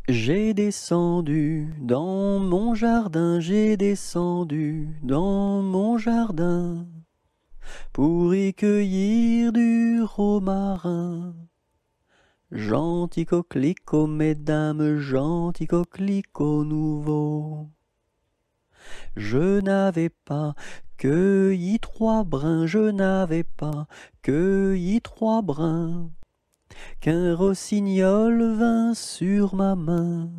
J'ai descendu dans mon jardin, j'ai descendu dans mon jardin pour y cueillir du romarin. Gentil coquelicot, mesdames, gentil coquelicot nouveau. Je n'avais pas cueilli 3 brins, je n'avais pas cueilli 3 brins, qu'un rossignol vint sur ma main.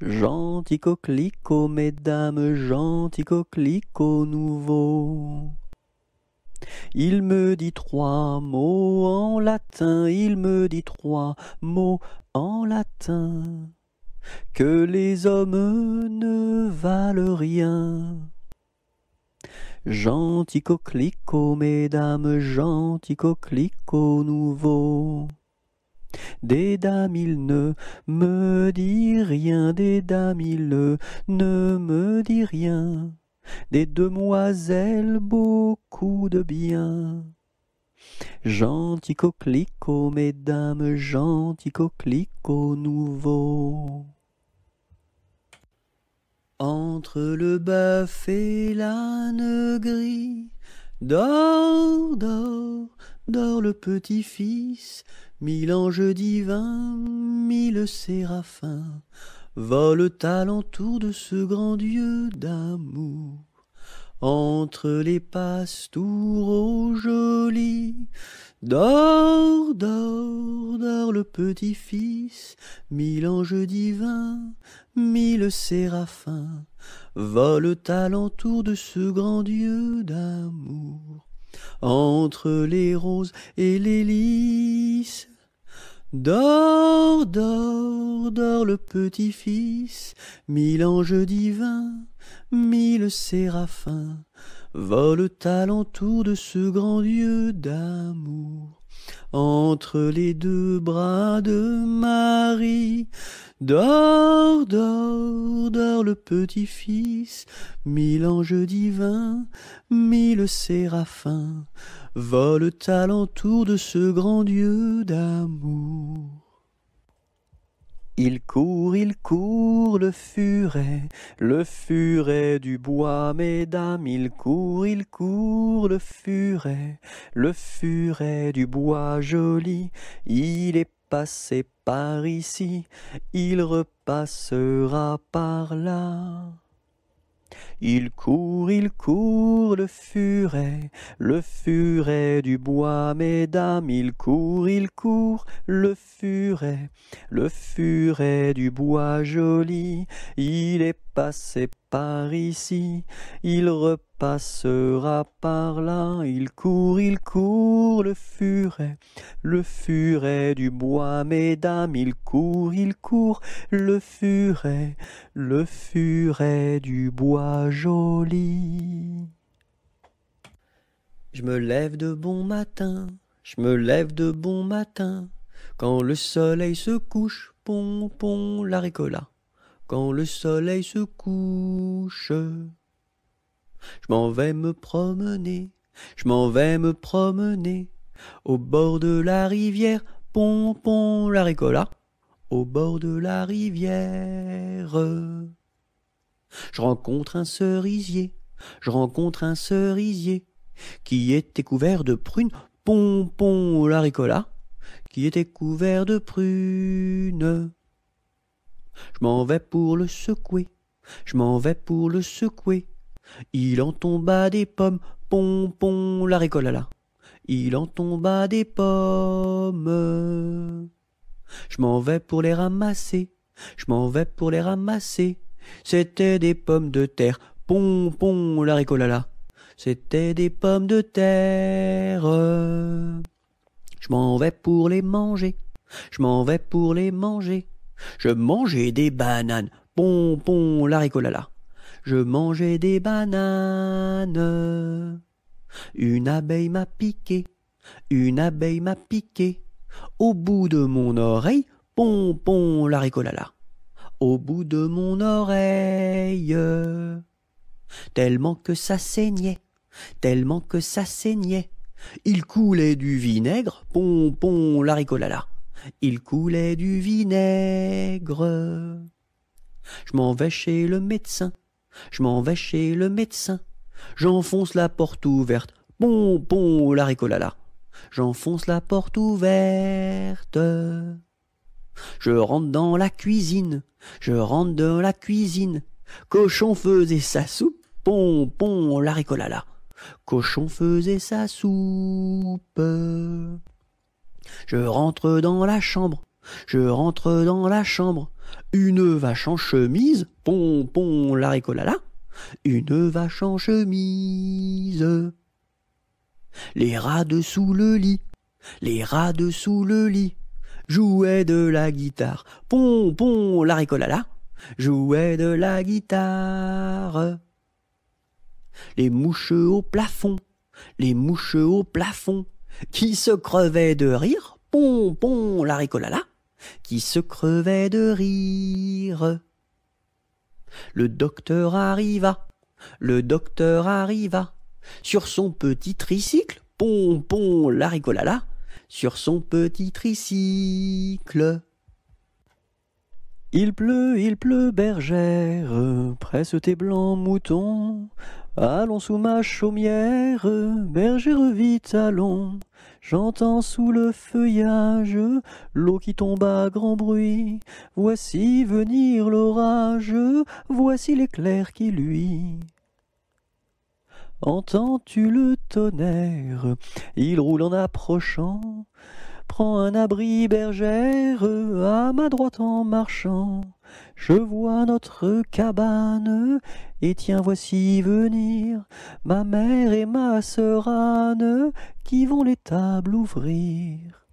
Gentil coquelicot, mesdames, gentil coquelicot nouveau. Il me dit 3 mots en latin, il me dit 3 mots en latin, que les hommes ne valent rien. Gentil coquelicot, mesdames, gentil coquelicot nouveau. Des dames il ne me dit rien, des dames il ne me dit rien, des demoiselles beaucoup de bien. Gentil coquelicot, mesdames, gentil coquelicot nouveau. Entre le bœuf et l'âne gris, dors, dors, dors le petit-fils. 1000 anges divins, 1000 séraphins volent alentour de ce grand Dieu d'amour. Entre les pastours au joli, dors, dors, dors le petit-fils. 1000 anges divins, 1000 séraphins volent alentour de ce grand Dieu d'amour. Entre les roses et les lys, dors, dors, dors le petit-fils. 1000 anges divins, 1000 séraphins volent alentour de ce grand Dieu d'amour. Entre les 2 bras de Marie, dors, dors, dors le petit-fils. 1000 anges divins, 1000 séraphins volent alentour de ce grand Dieu d'amour. Il court, le furet du bois, mesdames, il court, le furet du bois joli. Il est passé par ici, il repassera par là. Il court, le furet du bois, mesdames, il court, le furet du bois joli. Il est passé par ici, il repassera par là. Il court, le furet du bois, mesdames, il court, le furet du bois joli. Je me lève de bon matin, quand le soleil se couche, pon, pon, la ricola. Quand le soleil se couche, je m'en vais me promener, au bord de la rivière, pon, pon, la ricola. Au bord de la rivière, je rencontre un cerisier, qui était couvert de prunes, pon, pon, la ricola, qui était couvert de prunes. Je m'en vais pour le secouer, il en tomba des pommes, pon, pon, la ricola là, il en tomba des pommes. Je m'en vais pour les ramasser, c'était des pommes de terre, pon, pon, la ricola là, c'était des pommes de terre. Je m'en vais pour les manger, je mangeais des bananes, pon, pon, la ricola là, je mangeais des bananes. Une abeille m'a piqué, au bout de mon oreille, pon, pon, la ricola là, au bout de mon oreille. Tellement que ça saignait, il coulait du vinaigre, pon, pon, la ricola là, il coulait du vinaigre. Je m'en vais chez le médecin, je m'en vais chez le médecin. J'enfonce la porte ouverte, pom, pom, laricolala. J'enfonce la porte ouverte. Je rentre dans la cuisine, je rentre dans la cuisine. Cochon faisait sa soupe, pom, pom, laricolala. Cochon faisait sa soupe. Je rentre dans la chambre, je rentre dans la chambre. Une vache en chemise, pom, pom, laricolala. Une vache en chemise. Les rats dessous le lit, les rats dessous le lit, jouaient de la guitare, pom, pom, laricolala, jouaient de la guitare. Les mouches au plafond, les mouches au plafond, qui se crevaient de rire, pom, pom, laricolala, qui se crevaient de rire. Le docteur arriva, le docteur arriva, sur son petit tricycle, pom, pom, laricolala, sur son petit tricycle. Il pleut, bergère, presse tes blancs moutons. Allons sous ma chaumière, bergère vite allons. J'entends sous le feuillage l'eau qui tombe à grand bruit. Voici venir l'orage, voici l'éclair qui luit. Entends-tu le tonnerre? Il roule en approchant. Prends un abri, bergère, à ma droite en marchant. Je vois notre cabane, et tiens, voici venir ma mère et ma sœur Anne, qui vont les tables ouvrir.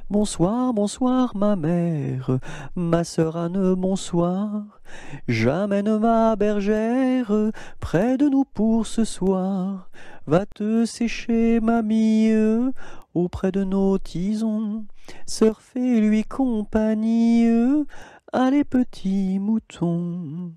Bonsoir, bonsoir, ma mère, ma sœur Anne, bonsoir. J'amène ma bergère près de nous pour ce soir. Va te sécher, mamie, auprès de nos tisons. Sœur, fais-lui compagnie, allez, petits moutons.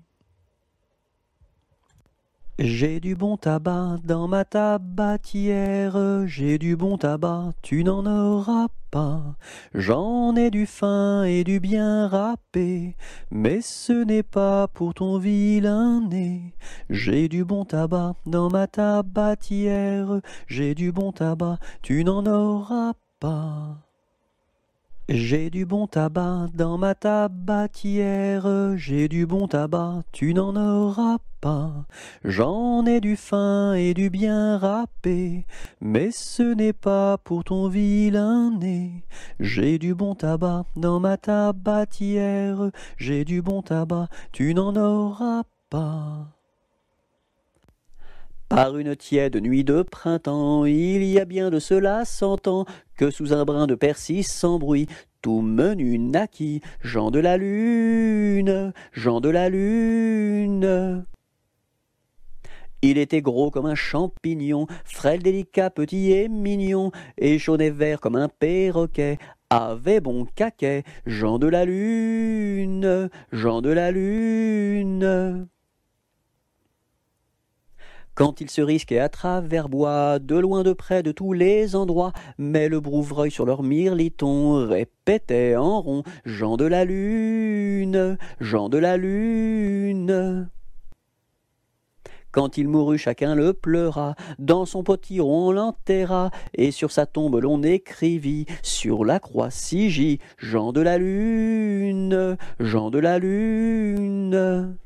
J'ai du bon tabac dans ma tabatière, j'ai du bon tabac, tu n'en auras pas. J'en ai du fin et du bien râpé, mais ce n'est pas pour ton vilain nez. J'ai du bon tabac dans ma tabatière, j'ai du bon tabac, tu n'en auras pas. J'ai du bon tabac dans ma tabatière, j'ai du bon tabac, tu n'en auras pas. J'en ai du fin et du bien râpé, mais ce n'est pas pour ton vilain nez. J'ai du bon tabac dans ma tabatière, j'ai du bon tabac, tu n'en auras pas. Par une tiède nuit de printemps, il y a bien de cela 100 ans, que sous un brin de persil sans bruit, tout menu naquit, Jean de la Lune, Jean de la Lune. Il était gros comme un champignon, frêle, délicat, petit et mignon, et chaud et vert comme un perroquet, avait bon caquet, Jean de la Lune, Jean de la Lune. Quand il se risquait à travers bois, de loin de près de tous les endroits, mais le brouvreuil sur leur mirliton répétait en rond Jean de la Lune, Jean de la Lune. Quand il mourut, chacun le pleura, dans son potiron on l'enterra, et sur sa tombe l'on écrivit, sur la croix Sigie, Jean de la Lune, Jean de la Lune.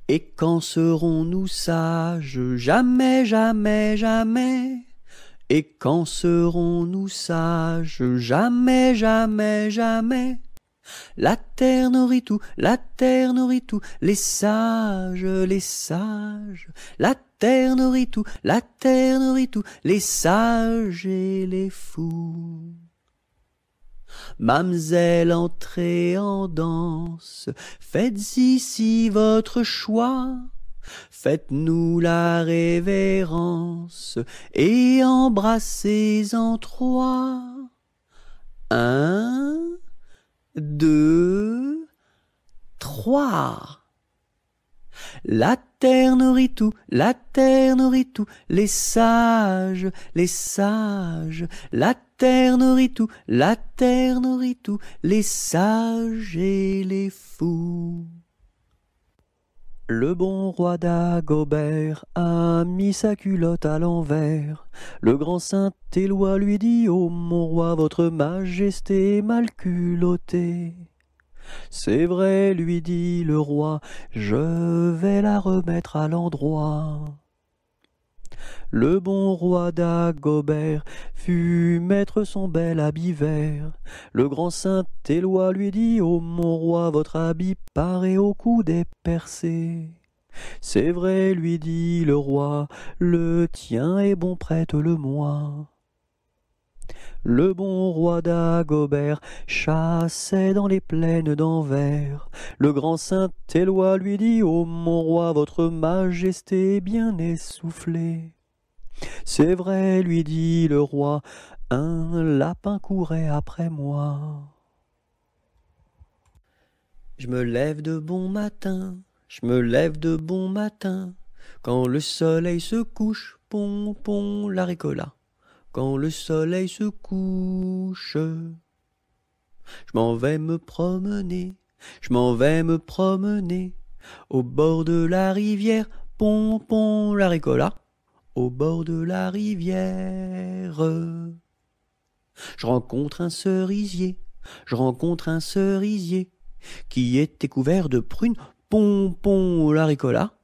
Et quand serons-nous sages? Jamais, jamais, jamais. Et quand serons-nous sages? Jamais, jamais, jamais. La terre nourrit tout, la terre nourrit tout, les sages, les sages. La terre nourrit tout, la terre nourrit tout, les sages et les fous. Mamselle, entrez en danse, faites ici votre choix, faites-nous la révérence et embrassez en 3. 1, 2, 3. La terre nourrit tout, la terre nourrit tout, les sages, les sages. La terre nourrit tout, la terre nourrit tout, les sages et les fous. Le bon roi Dagobert a mis sa culotte à l'envers. Le grand saint Éloi lui dit: ô mon roi, votre majesté est mal culottée. C'est vrai, lui dit le roi, je vais la remettre à l'endroit. Le bon roi Dagobert fut mettre son bel habit vert. Le grand saint Éloi lui dit: ô mon roi, votre habit paraît au cou des percés. C'est vrai, lui dit le roi, le tien est bon, prête-le-moi. Le bon roi Dagobert chassait dans les plaines d'Anvers. Le grand saint Éloi lui dit: ô mon roi, votre majesté est bien essoufflée. C'est vrai, lui dit le roi, un lapin courait après moi. Je me lève de bon matin, je me lève de bon matin, quand le soleil se couche, pon, pon, la ricola. Quand le soleil se couche, je m'en vais me promener, je m'en vais me promener, au bord de la rivière, pon, pon, la ricola. Au bord de la rivière, je rencontre un cerisier, je rencontre un cerisier, qui était couvert de prunes, pon, pon, la ricola,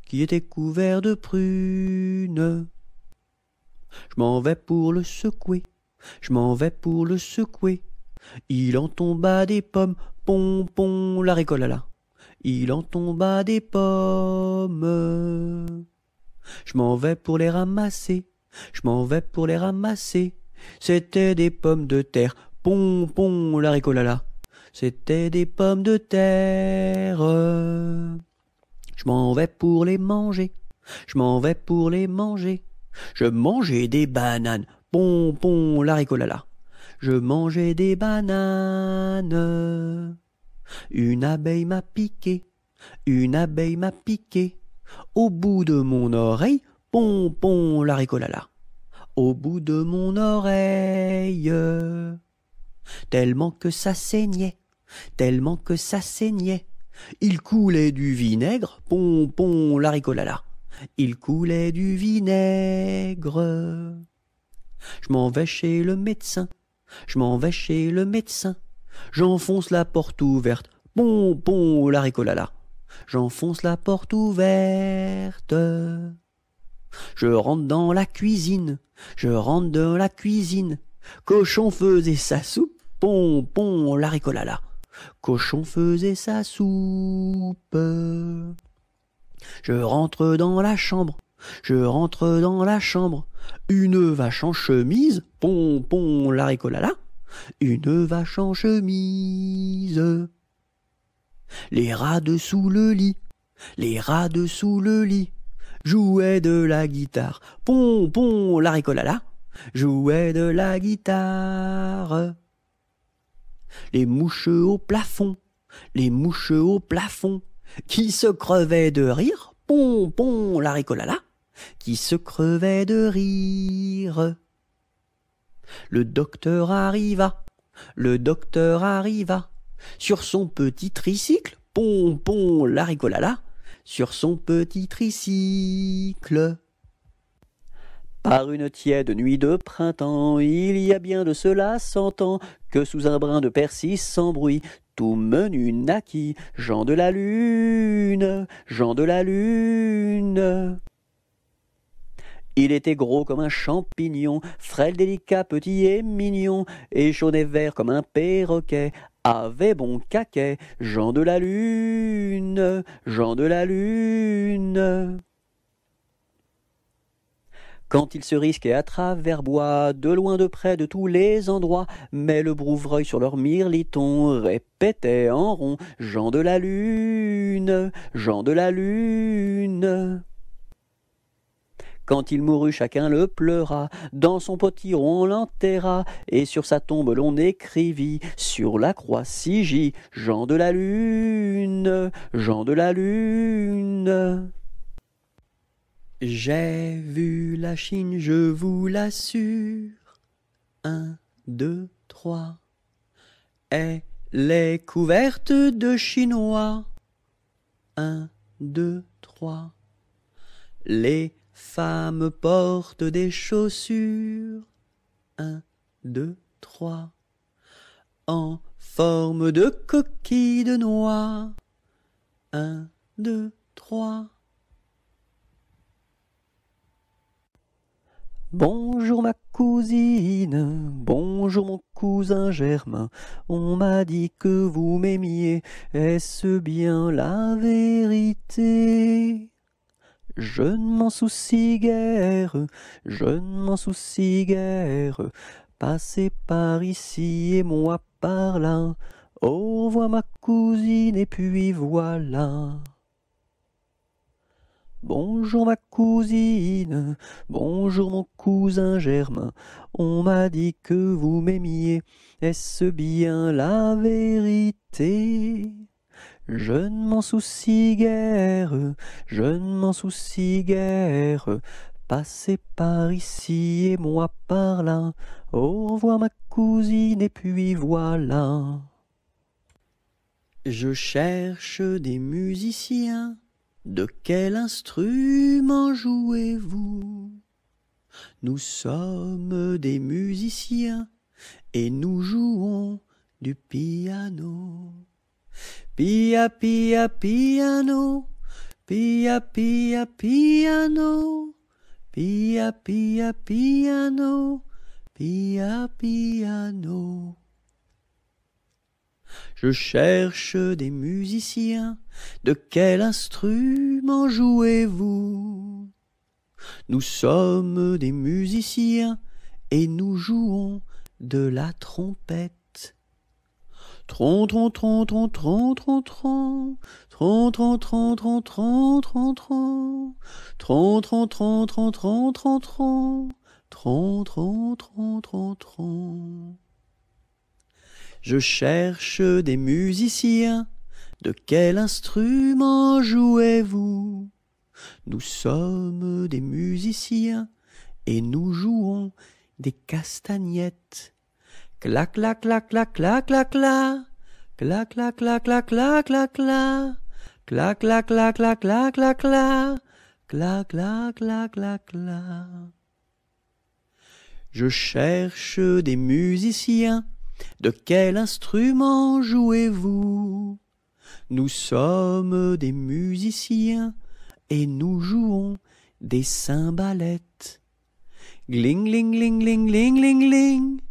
qui était couvert de prunes. Je m'en vais pour le secouer, je m'en vais pour le secouer, il en tomba des pommes, pon, pon, la ricola, il en tomba des pommes. Je m'en vais pour les ramasser, je m'en vais pour les ramasser. C'était des pommes de terre, pon, pon, la ricolala. C'était des pommes de terre. Je m'en vais pour les manger, je m'en vais pour les manger. Je mangeais des bananes, pon, pon, la ricolala. Je mangeais des bananes. Une abeille m'a piqué, une abeille m'a piqué. Au bout de mon oreille, pon, pon, la ricolala. Au bout de mon oreille, tellement que ça saignait, tellement que ça saignait. Il coulait du vinaigre, pon, pon, la ricolala. Il coulait du vinaigre. Je m'en vais chez le médecin, je m'en vais chez le médecin. J'enfonce la porte ouverte, pon, pon, la ricolala. J'enfonce la porte ouverte. Je rentre dans la cuisine, je rentre dans la cuisine. Cochon faisait sa soupe, pon, pon, la ricolala. Cochon faisait sa soupe. Je rentre dans la chambre, je rentre dans la chambre. Une vache en chemise, pon, pon, la ricolala. Une vache en chemise. Les rats dessous le lit, les rats dessous le lit, jouaient de la guitare, pon, pon, la ricolala, jouaient de la guitare. Les mouches au plafond, les mouches au plafond, qui se crevaient de rire, pon, pon, la ricolala, qui se crevaient de rire. Le docteur arriva, le docteur arriva, sur son petit tricycle, pon, pon, la ricolala, sur son petit tricycle. Par une tiède nuit de printemps, il y a bien de cela 100 ans, que sous un brin de persil sans bruit, tout menu naquit, Jean de la Lune, Jean de la Lune. Il était gros comme un champignon, frêle, délicat, petit et mignon, et chaud et vert comme un perroquet, avait bon caquet, Jean de la Lune, Jean de la Lune. Quand il se risquait à travers bois, de loin de près de tous les endroits, mais le brouvreuil sur leur mirliton répétait en rond, Jean de la Lune, Jean de la Lune. Quand il mourut, chacun le pleura, dans son potiron on l'enterra, et sur sa tombe l'on écrivit, sur la croix Sigie, Jean de la Lune, Jean de la Lune. J'ai vu la Chine, je vous l'assure. 1, 2, 3. Elle est couverte de Chinois. 1, 2, 3. Les femmes portent des chaussures. 1, 2, 3. En forme de coquille de noix. 1, 2, 3. Bonjour ma cousine, bonjour mon cousin Germain, on m'a dit que vous m'aimiez, est-ce bien la vérité? Je ne m'en soucie guère, je ne m'en soucie guère, passez par ici et moi par là, au revoir ma cousine et puis voilà. Bonjour ma cousine, bonjour mon cousin Germain, on m'a dit que vous m'aimiez, est-ce bien la vérité? Je ne m'en soucie guère, je ne m'en soucie guère, passez par ici et moi par là, au revoir ma cousine et puis voilà. Je cherche des musiciens. De quel instrument jouez-vous? Nous sommes des musiciens et nous jouons du piano. Pia pia piano, pia pia piano, pia pia piano, pia piano. Je cherche des musiciens, de quel instrument jouez-vous? Nous sommes des musiciens et nous jouons de la trompette. Tron tron tron tron tron tron tron, tron tron tron tron tron tron tron, tron tron tron tron tron tron tron, tron tron tron tron tron. Je cherche des musiciens, de quel instrument jouez-vous? Nous sommes des musiciens et nous jouons des castagnettes. Clac clac clac clac clac clac clac, clac clac clac clac clac clac clac, clac clac clac clac clac clac clac, clac clac clac clac clac. Je cherche des musiciens. De quel instrument jouez-vous? Nous sommes des musiciens et nous jouons des cymbalettes. Gling gling gling gling gling gling gling,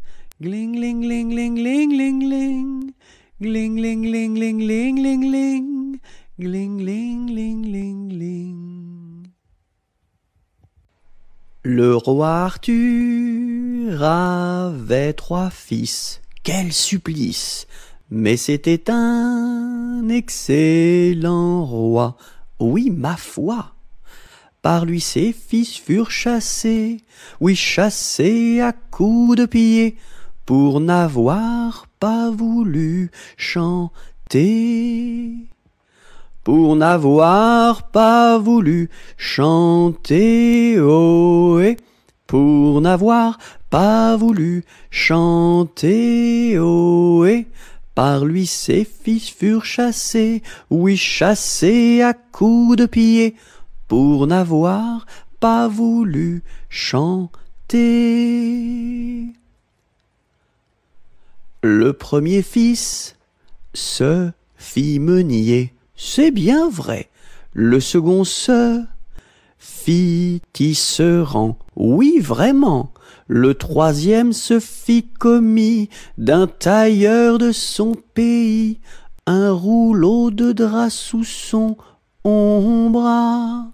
gling gling gling gling gling gling gling, gling gling gling gling gling gling gling, gling gling gling gling gling. Le roi Arthur avait 3 fils. Quel supplice! Mais c'était un excellent roi. Oui, ma foi! Par lui ses fils furent chassés, oui, chassés à coups de pied, pour n'avoir pas voulu chanter. Pour n'avoir pas voulu chanter, ohé, pour n'avoir pas voulu chanter, ohé. Par lui ses fils furent chassés, oui, chassés à coups de pied, pour n'avoir pas voulu chanter. Le premier fils se fit meunier, c'est bien vrai. Le second se fit tisserand, oui vraiment. Le troisième se fit commis d'un tailleur de son pays, un rouleau de drap sous son bras.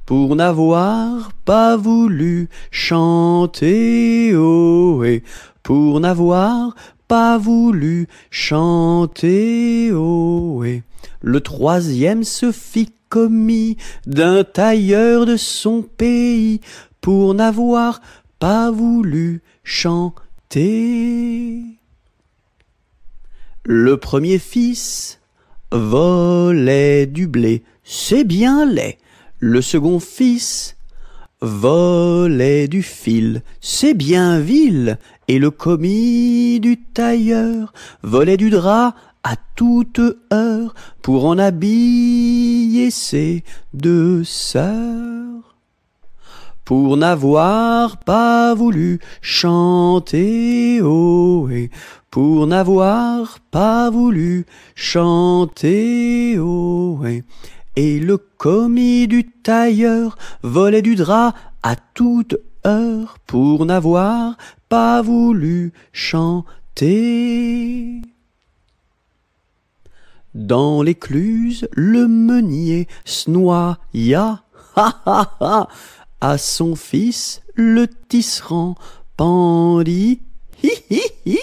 Pour n'avoir pas voulu chanter, ohé, pour n'avoir pas voulu chanter, ohé. Le troisième se fit commis d'un tailleur de son pays, pour n'avoir pas voulu chanter. Le premier fils volait du blé, c'est bien laid. Le second fils volait du fil, c'est bien vil, et le commis du tailleur volait du drap à toute heure pour en habiller ses deux sœurs. Pour n'avoir pas voulu chanter ohé, pour n'avoir pas voulu chanter ohé. Et le commis du tailleur volait du drap à toute heure pour n'avoir pas voulu chanter. Dans l'écluse, le meunier se noya, ha ha ha, à son fils le tisserand pendit, hi hi hi,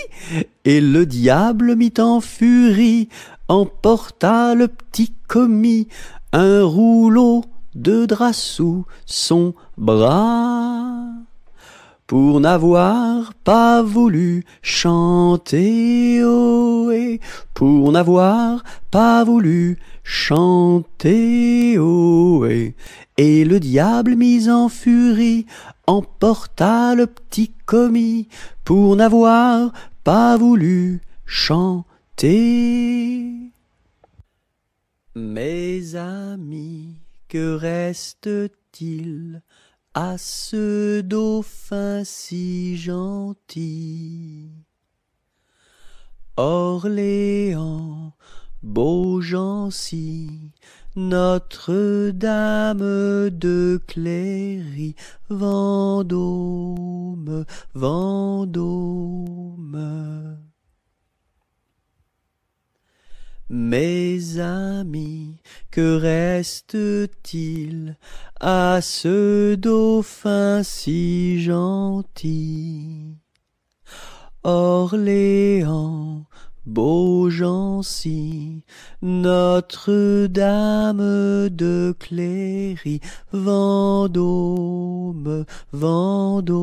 et le diable mit en furie, emporta le petit commis, un rouleau de drap sous son bras. Pour n'avoir pas voulu chanter ohé, pour n'avoir pas voulu chanter ohé. Et le diable mis en furie emporta le petit commis, pour n'avoir pas voulu chanter. Mes amis, que reste-t-il à ce dauphin si gentil? Orléans, Beaugency, Notre-Dame de Cléry, Vendôme, Vendôme. Mes amis, que reste-t-il à ce dauphin si gentil? Orléans, Beaugency, Notre-Dame de Cléry, Vendôme, Vendôme.